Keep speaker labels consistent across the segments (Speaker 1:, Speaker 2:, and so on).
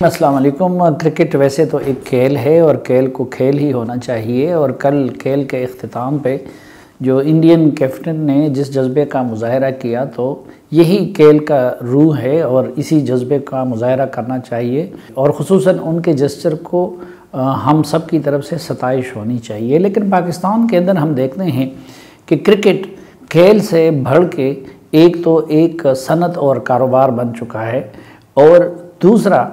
Speaker 1: अस्सलाम वालेकुम। क्रिकेट वैसे तो एक खेल है और खेल को खेल ही होना चाहिए। और कल खेल के इख्तिताम पे जो इंडियन कैप्टन ने जिस जज्बे का मुजाहरा किया तो यही खेल का रूह है और इसी जज्बे का मुजाहरा करना चाहिए और ख़ुसूसन उनके जेस्चर को हम सब की तरफ से सताइश होनी चाहिए। लेकिन पाकिस्तान के अंदर हम देखते हैं कि क्रिकेट खेल से बढ़ के एक सनत और कारोबार बन चुका है और दूसरा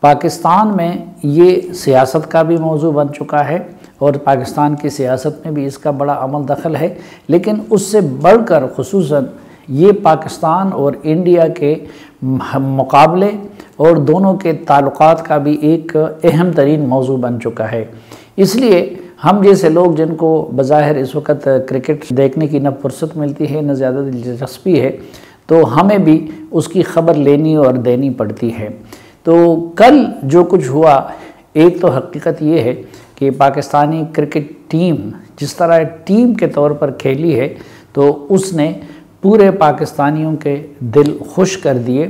Speaker 1: पाकिस्तान में ये सियासत का भी मौजू बन चुका है और पाकिस्तान की सियासत में भी इसका बड़ा अमल दखल है। लेकिन उससे बढ़कर ख़ुसूसन ये पाकिस्तान और इंडिया के मुकाबले और दोनों के ताल्लुकात का भी एक अहम तरीन मौजू बन चुका है। इसलिए हम जैसे लोग जिनको बज़ाहिर इस वक्त क्रिकेट देखने की न फुर्सत मिलती है न ज़्यादा दिलचस्पी है, तो हमें भी उसकी ख़बर लेनी और देनी पड़ती है। तो कल जो कुछ हुआ, एक तो हकीकत ये है कि पाकिस्तानी क्रिकेट टीम जिस तरह टीम के तौर पर खेली है तो उसने पूरे पाकिस्तानियों के दिल खुश कर दिए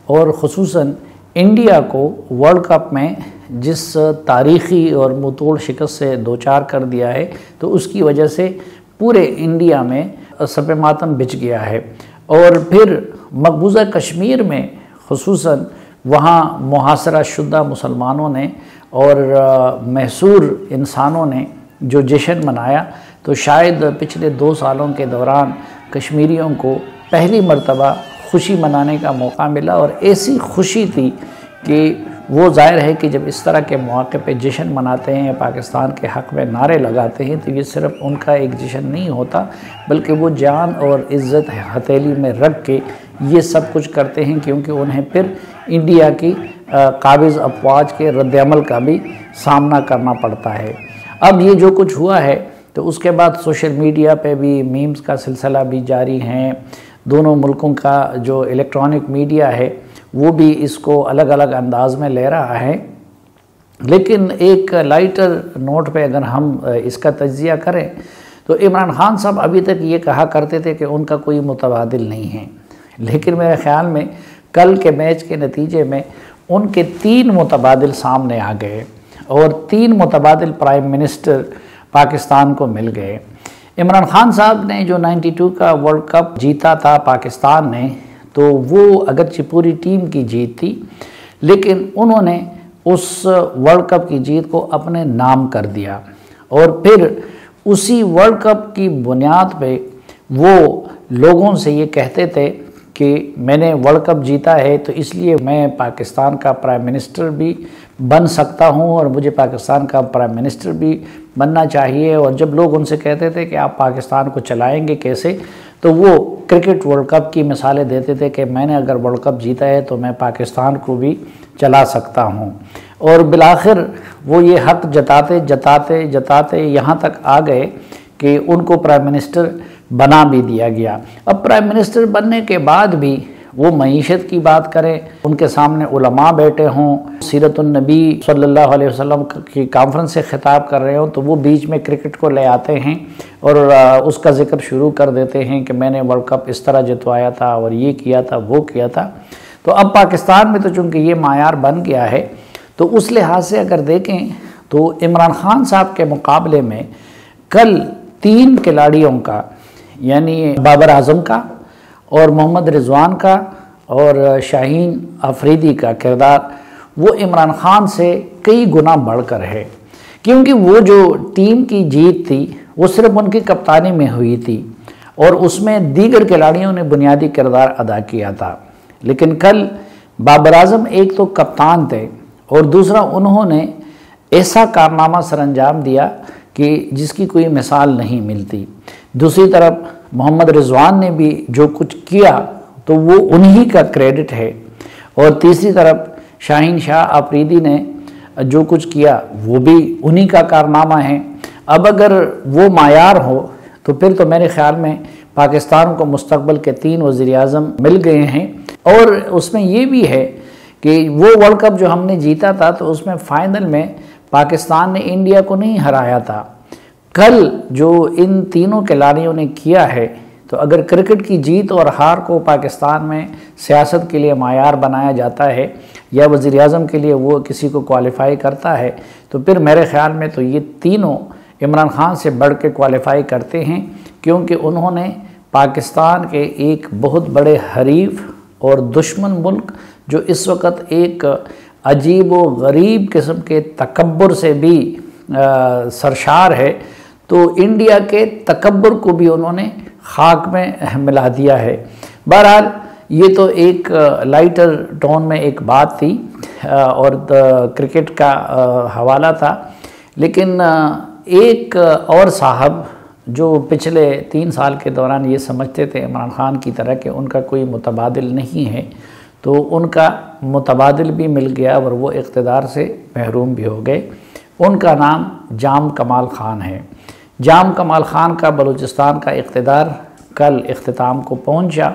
Speaker 1: और ख़ुसूसन इंडिया को वर्ल्ड कप में जिस तारीख़ी और मुतोड़ शिकस्त से दो चार कर दिया है तो उसकी वजह से पूरे इंडिया में सपे मातम बिछ गया है। और फिर मकबूजा कश्मीर में ख़ुसूसन वहाँ मुहासरा शुदा मुसलमानों ने और महसूर इंसानों ने जो जश्न मनाया तो शायद पिछले 2 सालों के दौरान कश्मीरियों को पहली मर्तबा खुशी मनाने का मौका मिला और ऐसी खुशी थी कि वो ज़ाहिर है कि जब इस तरह के मौके पे जश्न मनाते हैं, पाकिस्तान के हक़ में नारे लगाते हैं तो ये सिर्फ उनका एक जश्न नहीं होता बल्कि वो जान और इज़्ज़त हथेली में रख के ये सब कुछ करते हैं क्योंकि उन्हें फिर इंडिया की काबिज़ अफवाज के रद्दअमल का भी सामना करना पड़ता है। अब ये जो कुछ हुआ है तो उसके बाद सोशल मीडिया पे भी मीम्स का सिलसिला भी जारी है। दोनों मुल्कों का जो इलेक्ट्रॉनिक मीडिया है वो भी इसको अलग अलग अंदाज में ले रहा है। लेकिन एक लाइटर नोट पे अगर हम इसका तज्जिया करें तो इमरान खान साहब अभी तक ये कहा करते थे कि उनका कोई मुतबादिल नहीं है, लेकिन मेरे ख़्याल में कल के मैच के नतीजे में उनके 3 मुतबादिल सामने आ गए और 3 मुतबादिल प्राइम मिनिस्टर पाकिस्तान को मिल गए। इमरान खान साहब ने जो 92 का वर्ल्ड कप जीता था पाकिस्तान ने, तो वो अगरचे पूरी टीम की जीत थी लेकिन उन्होंने उस वर्ल्ड कप की जीत को अपने नाम कर दिया और फिर उसी वर्ल्ड कप की बुनियाद पे वो लोगों से ये कहते थे कि मैंने वर्ल्ड कप जीता है तो इसलिए मैं पाकिस्तान का प्राइम मिनिस्टर भी बन सकता हूं और मुझे पाकिस्तान का प्राइम मिनिस्टर भी बनना चाहिए। और जब लोग उनसे कहते थे कि आप पाकिस्तान को चलाएंगे कैसे, तो वो क्रिकेट वर्ल्ड कप की मिसालें देते थे कि मैंने अगर वर्ल्ड कप जीता है तो मैं पाकिस्तान को भी चला सकता हूं। और बिलाखिर वो ये हक जताते जताते जताते यहाँ तक आ गए कि उनको प्राइम मिनिस्टर बना भी दिया गया। अब प्राइम मिनिस्टर बनने के बाद भी वो मईशत की बात करें, उनके सामने उलमा बैठे हों, सीरतुन नबी सल्लल्लाहु अलैहि वसल्लम की कॉन्फ्रेंस से ख़िताब कर रहे हों, तो वो बीच में क्रिकेट को ले आते हैं और उसका ज़िक्र शुरू कर देते हैं कि मैंने वर्ल्ड कप इस तरह जितवाया था और ये किया था वो किया था। तो अब पाकिस्तान में तो चूँकि ये मायार बन गया है तो उस लिहाज से अगर देखें तो इमरान खान साहब के मुकाबले में कल 3 खिलाड़ियों का यानी बाबर आजम का और मोहम्मद रिजवान का और शाहीन अफरीदी का किरदार वो इमरान खान से कई गुना बढ़कर है, क्योंकि वो जो टीम की जीत थी वो सिर्फ उनकी कप्तानी में हुई थी और उसमें दीगर खिलाड़ियों ने बुनियादी किरदार अदा किया था। लेकिन कल बाबर आजम एक तो कप्तान थे और दूसरा उन्होंने ऐसा कारनामा सरअंजाम दिया कि जिसकी कोई मिसाल नहीं मिलती। दूसरी तरफ मोहम्मद रिजवान ने भी जो कुछ किया तो वो उन्हीं का क्रेडिट है और तीसरी तरफ शाहीन शाह अफरीदी ने जो कुछ किया वो भी उन्हीं का कारनामा है। अब अगर वो मायार हो तो फिर तो मेरे ख्याल में पाकिस्तान को मुस्तकबिल के 3 वज़ीर-ए-आज़म मिल गए हैं। और उसमें ये भी है कि वो वर्ल्ड कप जो हमने जीता था तो उसमें फ़ाइनल में पाकिस्तान ने इंडिया को नहीं हराया था। कल जो इन तीनों खिलाड़ियों ने किया है तो अगर क्रिकेट की जीत और हार को पाकिस्तान में सियासत के लिए मायार बनाया जाता है या वज़ीर आज़म के लिए वो किसी को क्वालिफ़ाई करता है, तो फिर मेरे ख़्याल में तो ये तीनों इमरान खान से बढ़ के क्वालिफ़ाई करते हैं, क्योंकि उन्होंने पाकिस्तान के एक बहुत बड़े हरीफ और दुश्मन मुल्क जो इस वक्त एक अजीब व गरीब किस्म के तकब्बुर से भी सरशार है, तो इंडिया के तकब्बुर को भी उन्होंने खाक में मिला दिया है। बहरहाल ये तो एक लाइटर टोन में एक बात थी और क्रिकेट का हवाला था, लेकिन एक और साहब जो पिछले 3 साल के दौरान ये समझते थे इमरान खान की तरह कि उनका कोई मुतबादिल नहीं है, तो उनका मुतबादिल भी मिल गया और वो इक़्तिदार से महरूम भी हो गए। उनका नाम जाम कमाल ख़ान है। जाम कमाल ख़ान का बलूचिस्तान का इक़्तिदार कल इख्तिताम को पहुंचा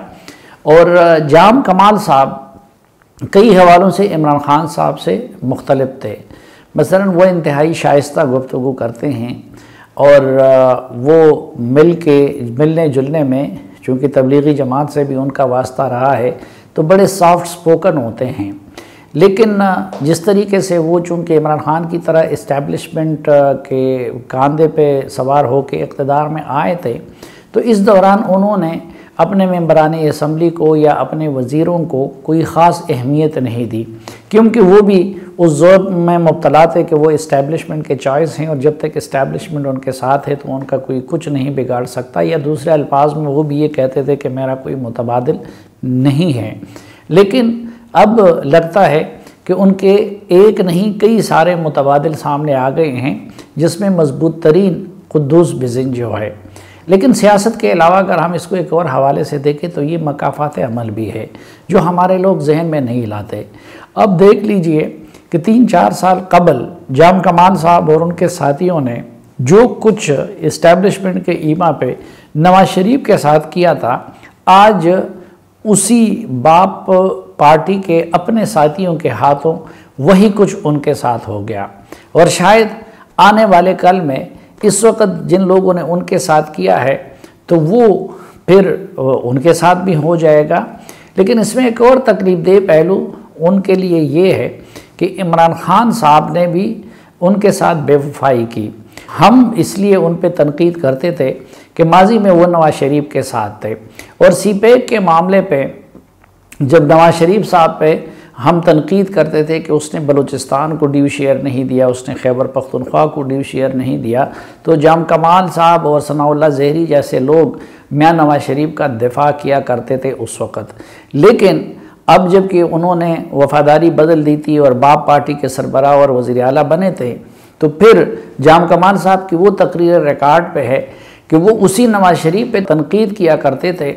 Speaker 1: और जाम कमाल साहब कई हवालों से इमरान खान साहब से मुख्तलिफ थे। मसलन वो इंतहाई शाइस्ता गुफ्तगू करते हैं और वो मिलने जुलने में, चूँकि तबलीगी जमात से भी उनका वास्ता रहा है, तो बड़े सॉफ्ट स्पोकन होते हैं। लेकिन जिस तरीके से वो चूँकि इमरान खान की तरह इस्टेब्लिशमेंट के कांधे पे सवार हो के इक़्तिदार में आए थे, तो इस दौरान उन्होंने अपने मेंबरान असम्बली को या अपने वज़ीरों को कोई ख़ास अहमियत नहीं दी, क्योंकि वो भी उस ज़ोर में मुब्तला थे कि वो इस्टेब्लिशमेंट के चॉइस हैं और जब तक इस्टेब्लिशमेंट उनके साथ है तो उनका कोई कुछ नहीं बिगाड़ सकता, या दूसरे अल्फाज में वो भी ये कहते थे कि मेरा कोई मुतबादिल नहीं है। लेकिन अब लगता है कि उनके एक नहीं कई सारे मुतबादिल सामने आ गए हैं, जिसमें मजबूत तरीन कुद्दूस बिज़िंग जो है। लेकिन सियासत के अलावा अगर हम इसको एक और हवाले से देखें तो ये मकाफ़ात अमल भी है जो हमारे लोग जहन में नहीं लाते। अब देख लीजिए कि 3-4 साल कबल जाम कमाल साहब और उनके साथियों ने जो कुछ इस्टेब्लिशमेंट के ईमा पे नवाज शरीफ के साथ किया था, आज उसी बाप पार्टी के अपने साथियों के हाथों वही कुछ उनके साथ हो गया। और शायद आने वाले कल में इस वक्त जिन लोगों ने उनके साथ किया है तो वो फिर उनके साथ भी हो जाएगा। लेकिन इसमें एक और तकलीफदेह पहलू उनके लिए ये है कि इमरान खान साहब ने भी उनके साथ बेवफाई की। हम इसलिए उन पे तनकीद करते थे कि माजी में वो नवाज शरीफ के साथ थे, और सीपैक के मामले पे जब नवाज शरीफ साहब पे हम तनकीद करते थे कि उसने बलूचिस्तान को ड्यू शेयर नहीं दिया, उसने खैबर पख्तूनख्वा को ड्यू शेयर नहीं दिया, तो जाम कमाल साहब और सनाउल्लाह ज़हरी जैसे लोग मियां नवाज शरीफ का दिफा किया करते थे उस वक़्त। लेकिन अब जबकि उन्होंने वफ़ादारी बदल दी थी और बाप पार्टी के सरबराह और वज़ीर आला बने थे, तो फिर जाम कमाल साहब की वो तकरीर रिकॉर्ड पे है कि वो उसी नवाज शरीफ पे तनकीद किया करते थे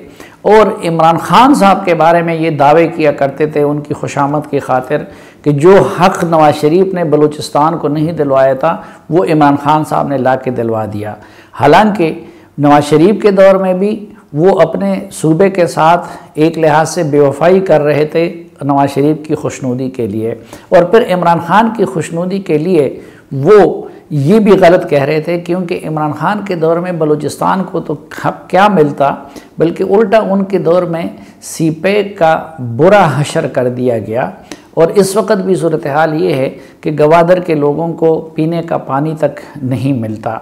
Speaker 1: और इमरान खान साहब के बारे में ये दावे किया करते थे उनकी खुशामद की खातिर कि जो हक़ नवाज शरीफ ने बलूचिस्तान को नहीं दिलवाया था वो इमरान खान साहब ने ला के दिलवा दिया। हालांकि नवाज शरीफ के दौर में भी वो अपने सूबे के साथ एक लिहाज से बेवफाई कर रहे थे नवाज शरीफ की खुशनुदी के लिए, और फिर इमरान खान की खुशनुदी के लिए वो ये भी गलत कह रहे थे, क्योंकि इमरान खान के दौर में बलूचिस्तान को तो क्या मिलता, बल्कि उल्टा उनके दौर में सीपैक का बुरा हशर कर दिया गया। और इस वक्त भी सूरत हाल ये है कि गवादर के लोगों को पीने का पानी तक नहीं मिलता।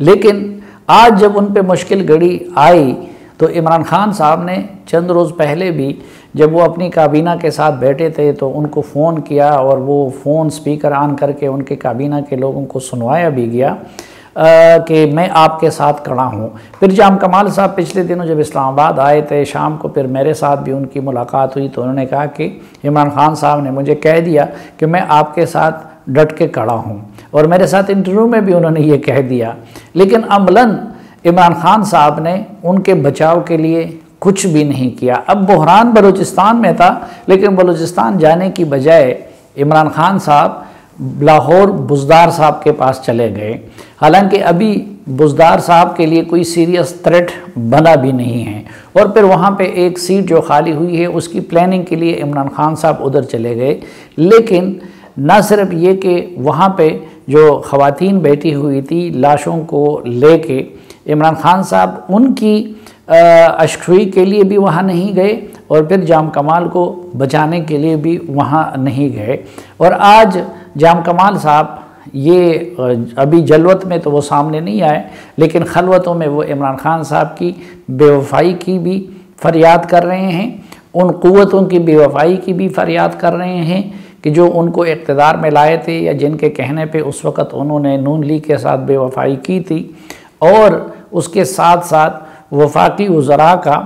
Speaker 1: लेकिन आज जब उन पे मुश्किल घड़ी आई तो इमरान खान साहब ने चंद रोज़ पहले भी जब वो अपनी काबीना के साथ बैठे थे तो उनको फ़ोन किया और वो फ़ोन स्पीकर ऑन करके उनके काबीना के लोगों को सुनवाया भी गया कि मैं आपके साथ खड़ा हूँ। फिर जाम कमाल साहब पिछले दिनों जब इस्लामाबाद आए थे शाम को, फिर मेरे साथ भी उनकी मुलाकात हुई तो उन्होंने कहा कि इमरान खान साहब ने मुझे कह दिया कि मैं आपके साथ डट के खड़ा हूँ, और मेरे साथ इंटरव्यू में भी उन्होंने ये कह दिया। लेकिन अमलन इमरान खान साहब ने उनके बचाव के लिए कुछ भी नहीं किया। अब बहरान बलूचिस्तान में था, लेकिन बलूचिस्तान जाने की बजाय इमरान खान साहब लाहौर बुज़दार साहब के पास चले गए। हालांकि अभी बुज़दार साहब के लिए कोई सीरियस थ्रेट बना भी नहीं है, और फिर वहाँ पे एक सीट जो खाली हुई है उसकी प्लानिंग के लिए इमरान खान साहब उधर चले गए। लेकिन न सिर्फ ये कि वहाँ पे जो ख़वातीन बैठी हुई थी लाशों को लेके, इमरान खान साहब उनकी अशख्वी के लिए भी वहाँ नहीं गए और फिर जाम कमाल को बचाने के लिए भी वहाँ नहीं गए। और आज जाम कमाल साहब ये अभी जलवत में तो वो सामने नहीं आए, लेकिन खलवतों में वो इमरान खान साहब की बेवफाई की भी फरियाद कर रहे हैं, उन क़ुव्वतों की बेवफाई की भी फरियाद कर रहे हैं कि जो उनको इक़्तिदार में लाए थे या जिनके कहने पे उस वक़्त उन्होंने नून लीग के साथ बेवफाई की थी। और उसके साथ साथ वफाकी वज़रा का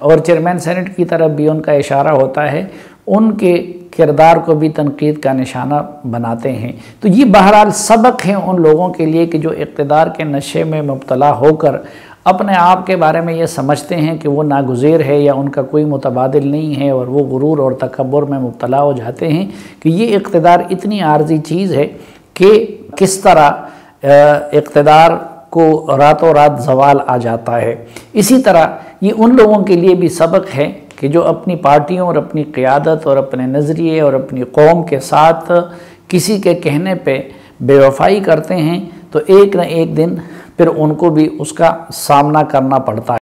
Speaker 1: और चेयरमैन सेनेट की तरफ भी उनका इशारा होता है, उनके किरदार को भी तनकीद का निशाना बनाते हैं। तो ये बहरहाल सबक है उन लोगों के लिए कि जो इक़्तिदार के नशे में मुब्तला होकर अपने आप के बारे में ये समझते हैं कि वो नागुज़ेर है या उनका कोई मुतबादिल नहीं है, और वो गुरूर और तकब्बुर में मुब्तला हो जाते हैं कि ये इक़्तिदार इतनी आर्जी चीज़ है कि किस तरह इक़्तिदार को रातों रात ज़वाल आ जाता है। इसी तरह ये उन लोगों के लिए भी सबक है कि जो अपनी पार्टियों और अपनी क़ियादत और अपने नज़रिए और अपनी कौम के साथ किसी के कहने पे बेवफाई करते हैं तो एक न एक दिन फिर उनको भी उसका सामना करना पड़ता है।